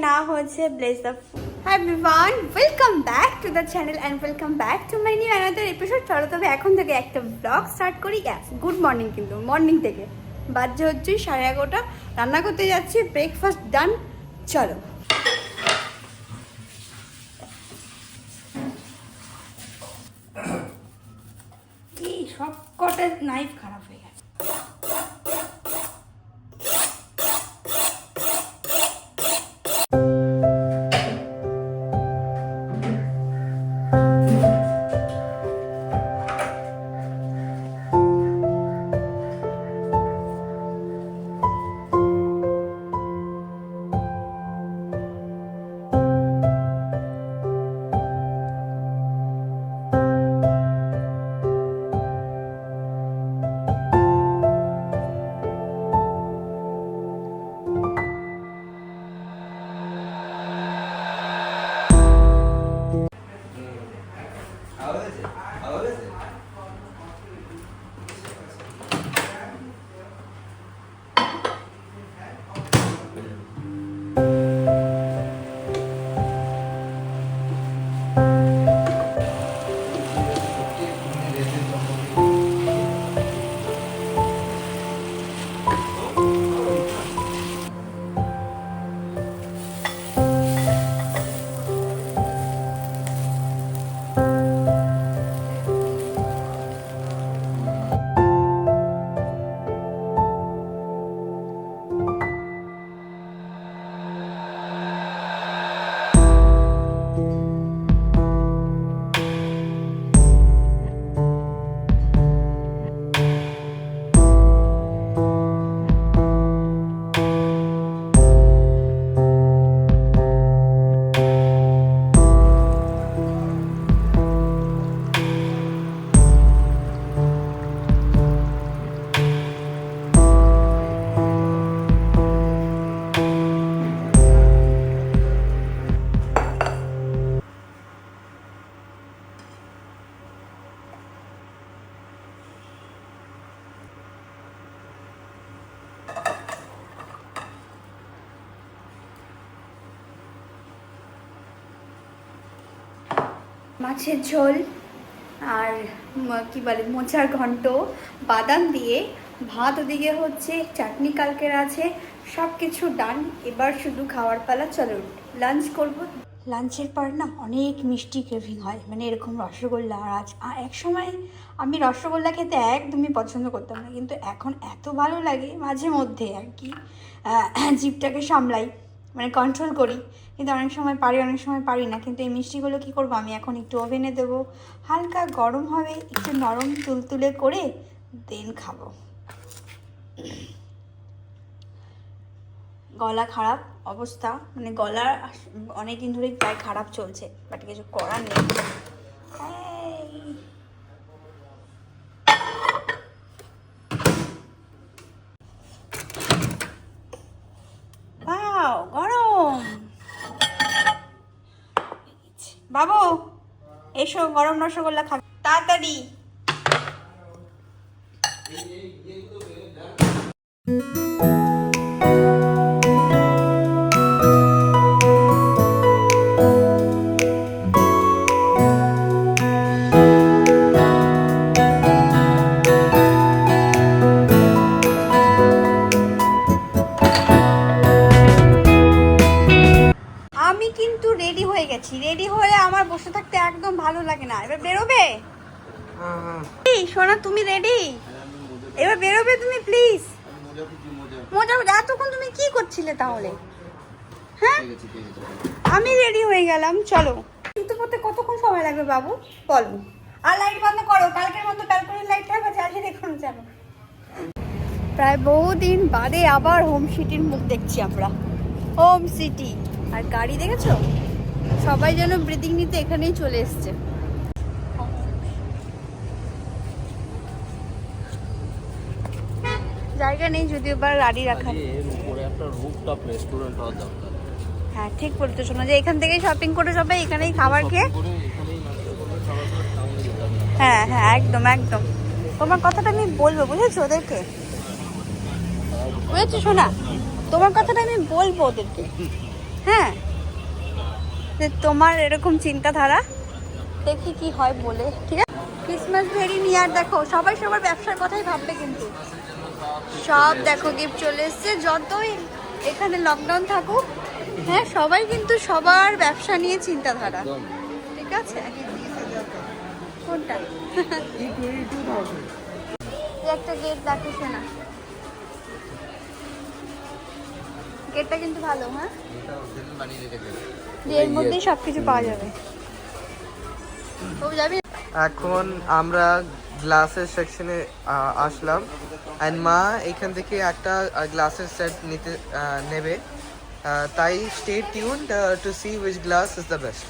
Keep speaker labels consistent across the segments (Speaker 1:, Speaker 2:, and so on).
Speaker 1: না হয়েছে bless the hi everyone, welcome back to the channel and welcome back to my new another episode. চলো তবে এখন থেকে একটা ব্লগ স্টার্ট করি। গুড মর্নিং, কিন্তু মর্নিং থেকে বাজে হচ্ছে 11:30। রান্না করতে যাচ্ছি, ব্রেকফাস্ট ডান। চলো এই সব কটা নাইফ খারাপ হয়ে গেছে। মাছের ঝোল আর কি বলে মোচার ঘন্ট, বাদাম দিয়ে ভাত, ওদিকে হচ্ছে চাটনি কালকের আছে, সব কিছু ডান। এবার শুধু খাওয়ার পালা। চলো লাঞ্চ করব। লাঞ্চের পর না অনেক মিষ্টি ক্রেভিং হয়, মানে এরকম রসগোল্লা। আর এক সময় আমি রসগোল্লা খেতে একদমই পছন্দ করতাম না, কিন্তু এখন এত ভালো লাগে মাঝে মধ্যে আর কি, জিভটাকে সামলাই, মানে কন্ট্রোল করি। কিন্তু অনেক সময় পারি, অনেক সময় পারি না। কিন্তু এই মিষ্টিগুলো কী করবো, আমি এখন একটু ওভেনে দেবো, হালকা গরম হবে, একটু নরম তুলতুলে করে দেন খাবো। গলা খারাপ অবস্থা, মানে গলা অনেক দিন ধরেই প্রায় খারাপ চলছে, বাট কিছু করার নেই। গরম বাবু, এসো গরম রসগোল্লা খাবে তাড়াতাড়ি। রেডি হয়ে আমার বসে থাকতে একদম ভালো লাগে না। এবার বেরোবে? সোনা তুমি রেডি? এবার বেরোবে তুমি প্লিজ? মজা এতক্ষণ তুমি কি করছিলে তাহলে? হ্যাঁ আমি রেডি হয়ে গেলাম, চলো। কিন্তু পড়তে কতক্ষণ সময় লাগবে বাবু বলো? আর লাইট বন্ধ করো, কালকের মতো ব্যালকনির লাইট থাকবে, চালিয়ে দেখুন। চলো, প্রায় বহুদিন বাদে আবার হোম সিটির মুখ দেখছি আমরা। হোম সিটি আর গাড়ি দেখেছো, সবাই যেন ব্রিদিং নিতে এখানেই চলে এসছে। জায়গা নেই যদিও বা গাড়ি রাখার। হ্যাঁ ঠিক বলতে শোনো, যে এখান থেকেই শপিং করে যাবে, এখানেই খাবার খেয়ে। হ্যাঁ হ্যাঁ একদম একদম, তোমার কথাটা আমি বলবো, বুঝেছো ওদেরকে? বুঝেছো শোনা, তোমার কথাটা আমি বলবো ওদেরকে। হ্যাঁ, যে তোমার এরকম চিন্তাধারা, দেখি কি হয় বলে। ঠিক আছে, ক্রিসমাস ভেরি নিয়ার। দেখো সবাই সবার ব্যবসার কথাই ভাববে, কিন্তু সব দেখো গিফট চলে এসছে। যতই এখানে লকডাউন থাকুক, হ্যাঁ, সবাই কিন্তু সবার ব্যবসা নিয়ে চিন্তাধারা। ঠিক আছে, কোনটা একটা গেট দেখিস না, গেটটা কিন্তু ভালো। হ্যাঁ, এর মধ্যেই সবকিছু পাওয়া যাবে। তো যাবি?
Speaker 2: এখন আমরা গ্লাসের সেকশনে আসলাম, অ্যান্ড মা এখান থেকে একটা গ্লাসের সেট নিতে নেবে, তাই stay tuned to see which glass is the best.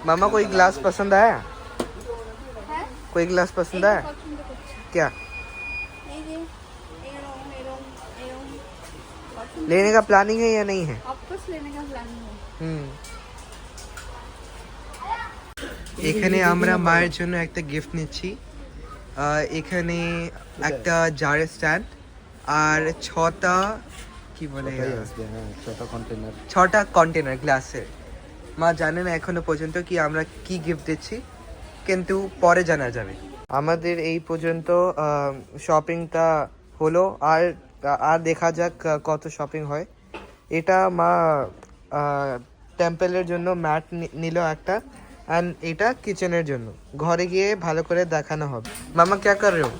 Speaker 2: मामा कोई ग्लास पसंद आया? कोई ग्लास पसंद आया क्या? लेने का प्लानिंग है या नहीं है?
Speaker 1: ऑफकोर्स लेने का प्लानिंग है।
Speaker 2: এখানে আমরা মায়ের জন্য একটা গিফট নিচ্ছি। এখানে একটা জারের স্ট্যান্ড আর ছটা কি বলে, ছটা কন্টেনার গ্লাসের। মা জানে না এখনো পর্যন্ত কি আমরা কি গিফট দিচ্ছি, কিন্তু পরে জানা যাবে। আমাদের এই পর্যন্ত শপিংটা হলো, আর দেখা যাক কত শপিং হয়। এটা মা টেম্পলের জন্য ম্যাট নিল একটা, एंड এটা কিচেনের জন্য। ঘরে গিয়ে ভালো করে দেখানো হবে। মামা क्या कर रहे हो?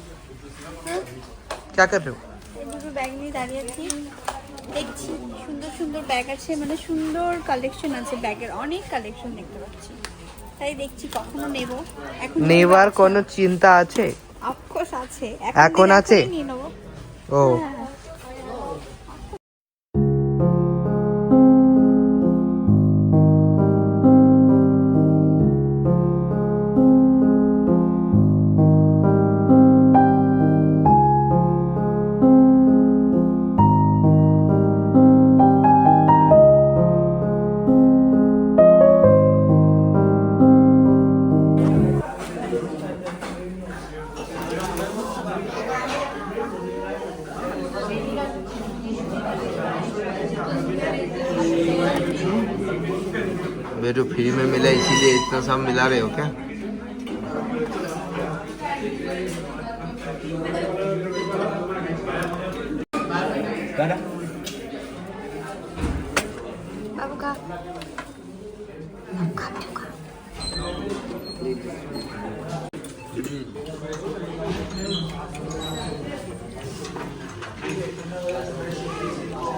Speaker 2: क्या कर रहे हो?
Speaker 1: এই দুটো ব্যাগ নিয়ে দাঁড়িয়ে আছি, দেখছি সুন্দর সুন্দর ব্যাগ আছে, মানে সুন্দর কালেকশন আছে ব্যাগের, অনেক কালেকশন দেখতে পাচ্ছি, তাই দেখছি কখনো নেব। এখন
Speaker 2: নেবার কোনো চিন্তা আছে?
Speaker 1: অফকোর্স আছে,
Speaker 2: এখন আছে?
Speaker 1: নিয়ে নেব।
Speaker 2: ও मेरे फ्री में मिला इसीलिए इतना सब मिला रहे हो क्या?
Speaker 1: বাবু খা,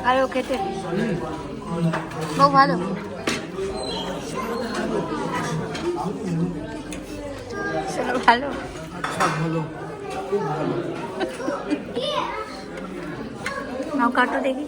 Speaker 1: ভালো খেতে, খুব ভালো। ভালো
Speaker 2: ভালো, খুব ভালো।
Speaker 1: নাও কাটো দেখি।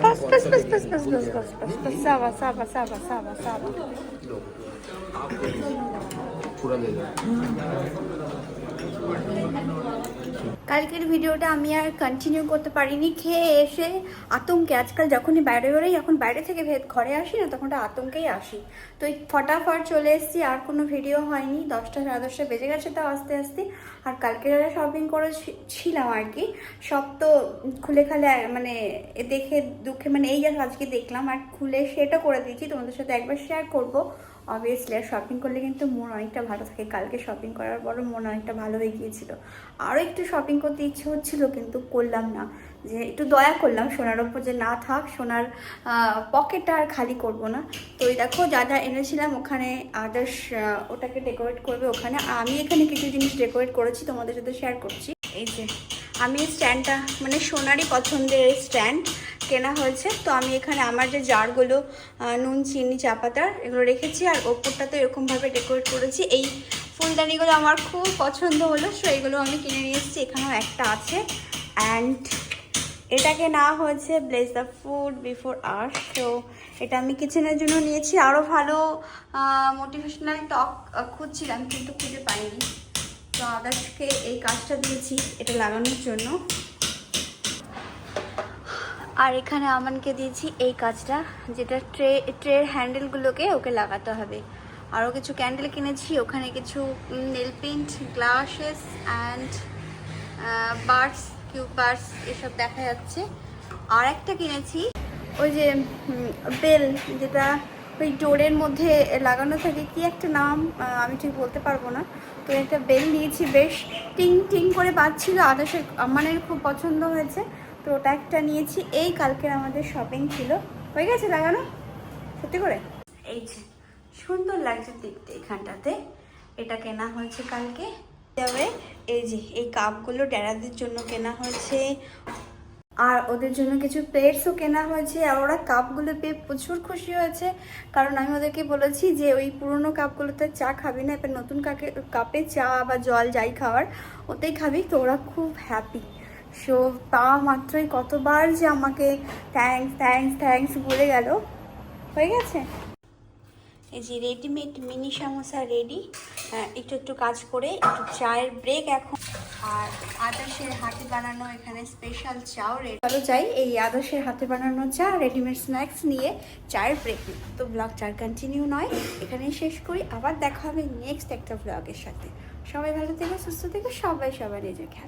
Speaker 1: बस बस बस बस बस बस बस बस बस सावा सावा सावा सावा सावा
Speaker 2: पूरा ले लो।
Speaker 1: কালকের ভিডিওটা আমি আর কন্টিনিউ করতে পারিনি, খেয়ে এসে আতঙ্কে। আজকাল যখনই বাইরে বেরোই, এখন বাইরে থেকে ঘরে আসি না, তখন আতঙ্কেই আসি। তো এই ফটাফট চলে এসেছি, আর কোনো ভিডিও হয়নি। 10টা 10:30 বেজে গেছে তাও আস্তে আস্তে। আর কালকে যারা শপিং করেছিলাম আর কি, সব তো খুলে খালে মানে দেখে দুঃখে, মানে এই যা আজকে দেখলাম আর খুলে সেটা করে দিয়েছি, তোমাদের সাথে একবার শেয়ার করবো। অবভিয়াসলি আর শপিং করলে কিন্তু মন অনেকটা ভালো থাকে। কালকে শপিং করার পরও মন অনেকটা ভালো হয়ে গিয়েছিল। আরও একটু শপিং করতে ইচ্ছে হচ্ছিল, কিন্তু করলাম না। যে একটু দয়া করলাম সোনার ওপর, যে না থাক, সোনার পকেটটা আর খালি করব না। তো ওই দেখো যা যা এনেছিলাম ওখানে, আদার্স ওটাকে ডেকোরেট করবে ওখানে। আমি এখানে কিছু জিনিস ডেকোরেট করেছি, তোমাদের সাথে শেয়ার করছি। এই যে আমি স্ট্যান্ডটা, মানে সোনারই পছন্দের স্ট্যান্ড কেনা হয়েছে। তো আমি এখানে আমার যে জারগুলো নুন, চিনি, চা পাতার এগুলো রেখেছি, আর ওপরটাতে এরকমভাবে ডেকোরেট করেছি। এই ফুলদানিগুলো আমার খুব পছন্দ হলো, সো এগুলো আমি কিনে নিয়ে এসেছি। এখানেও একটা আছে। অ্যান্ড এটাকে নেওয়া হয়েছে bless the food before hours. তো এটা আমি কিচেনের জন্য নিয়েছি। আরও ভালো মোটিভেশনাল টক খুঁজছিলাম, কিন্তু খুঁজে পাইনি। তো আদার্সকে এই কাজটা দিয়েছি এটা লাগানোর জন্য। আর এখানে আমানকে দিয়েছি এই কাজটা, যেটা ট্রের হ্যান্ডেলগুলোকে ওকে লাগাতে হবে। আরও কিছু ক্যান্ডেল কিনেছি, ওখানে কিছু nail paint, glasses and birds, cube birds এসব দেখা যাচ্ছে। আর একটা কিনেছি ওই যে বেল, যেটা ওই ডোরের মধ্যে লাগানো থাকে, কি একটা নাম আমি ঠিক বলতে পারবো না। তো একটা বেল নিয়েছি, বেশ টিং টিং করে বাজছিল, আদার্সের আমানের খুব পছন্দ হয়েছে, তো ওটা একটা নিয়েছি। এই কালকের আমাদের শপিং ছিল, হয়ে গেছে লাগানো সত্যি করে। এই যে সুন্দর লাগছে দেখতে এখানটাতে, এটা কেনা হয়েছে কালকে। তবে এই যে এই কাপগুলো ড্যাডাদের জন্য কেনা হয়েছে, আর ওদের জন্য কিছু প্লেটসও কেনা হয়েছে। আর ওরা কাপগুলো পেয়ে প্রচুর খুশি হয়েছে, কারণ আমি ওদেরকে বলেছি যে ওই পুরনো কাপগুলোতে চা খাবি না, এবার নতুন কাপে চা বা জল যাই খাওয়ার ওতেই খাবি। তো ওরা খুব হ্যাপি। সো তা মাত্রই কতবার যে আমাকে থ্যাঙ্কস থ্যাঙ্কস থ্যাঙ্কস বলে গেল। হয়ে গেছে এই যে রেডিমেড মিনি সমোসা রেডি। একটু একটু কাজ করে একটু চায়ের ব্রেক এখন। আর আদর্শের হাতে বানানো এখানে স্পেশাল চাও রেডি। চলো যাই এই আদর্শের হাতে বানানো চা, রেডিমেড স্ন্যাক্স নিয়ে চায়ের ব্রেক নিই। তো ব্লগটা আর কন্টিনিউ নয়, এখানেই শেষ করি। আবার দেখা হবে নেক্সট একটা ব্লগের সাথে। সবাই ভালো থেকো, সুস্থ থেকো, সবাই নিজের খেয়াল।